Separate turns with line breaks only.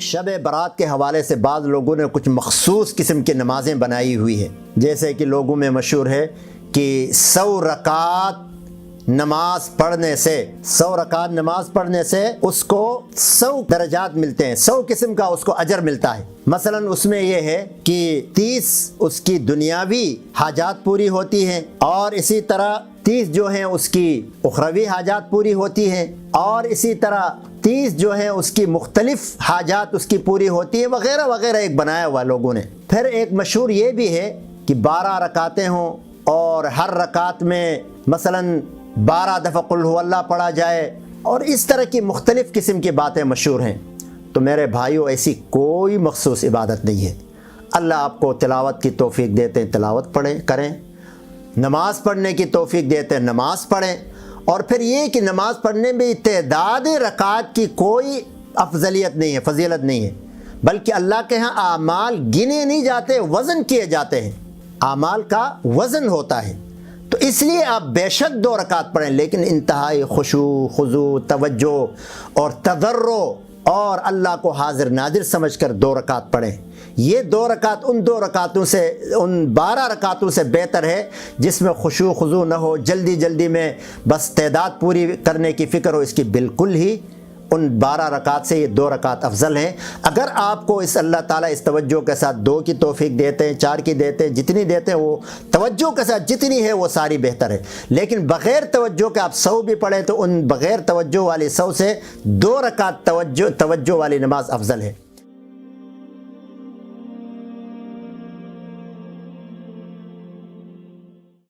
شب برات کے حوالے سے بعض لوگوں نے کچھ مخصوص قسم کی نمازیں بنائی ہوئی ہیں، جیسے کہ لوگوں میں مشہور ہے کہ 100 رکعت نماز پڑھنے سے اس کو 100 درجات ملتے ہیں، 100 قسم کا اس کو اجر ملتا ہے۔ مثلا اس میں یہ ہے کہ 30 اس کی دنیاوی حاجات پوری ہوتی ہیں، اور اسی طرح 30 جو ہیں اس کی اخروی حاجات پوری ہوتی ہیں، اور اسی طرح 30 جو ہیں اس کی مختلف حاجات اس کی پوری ہوتی ہیں، وغیرہ وغیرہ ایک بنایا ہوا لوگوں نے۔ پھر ایک مشہور یہ بھی ہے کہ 12 رکعتیں ہوں اور ہر رکعت میں مثلا 12 دفعہ قل هو اللہ پڑھا جائے، اور اس طرح کی مختلف قسم کی باتیں مشہور ہیں۔ تو میرے بھائیوں، ایسی کوئی مخصوص عبادت نہیں ہے۔ اللہ آپ کو تلاوت کی توفیق دیتے ہیں، تلاوت کریں، نماز پڑھنے کی توفیق دیتے ہیں، نماز پڑھیں، اور پھر یہ کہ نماز پڑھنے میں تعداد رکعات کی کوئی افضلیت نہیں ہے، فضیلت نہیں ہے، بلکہ اللہ کے ہاں اعمال گنے نہیں جاتے، وزن کیے جاتے ہیں، اعمال کا وزن ہوتا ہے۔ تو اس لیے آپ بے شک 2 رکعت پڑھیں، لیکن انتہائی خشوع، خضوع، توجہ اور تضرع اور اللہ کو حاضر ناظر سمجھ کر 2 رکعت پڑھیں۔ یہ 2 رکعت ان 2 رکعتوں سے، ان 12 رکعتوں سے بہتر ہے جس میں خشوع خضوع نہ ہو، جلدی میں بس تعداد پوری کرنے کی فکر ہو۔ اس کی بالکل ہی ان 12 رکعت سے یہ 2 رکعت افضل ہیں۔ اگر آپ کو اللہ تعالیٰ اس توجہ کے ساتھ 2 کی توفیق دیتے ہیں، 4 کی دیتے ہیں، جتنی دیتے ہیں، وہ توجہ کے ساتھ جتنی ہے وہ ساری بہتر ہے۔ لیکن بغیر توجہ کے آپ 100 بھی پڑھیں تو ان بغیر توجہ والی 100 سے 2 رکعت توجہ والی نماز افضل ہے۔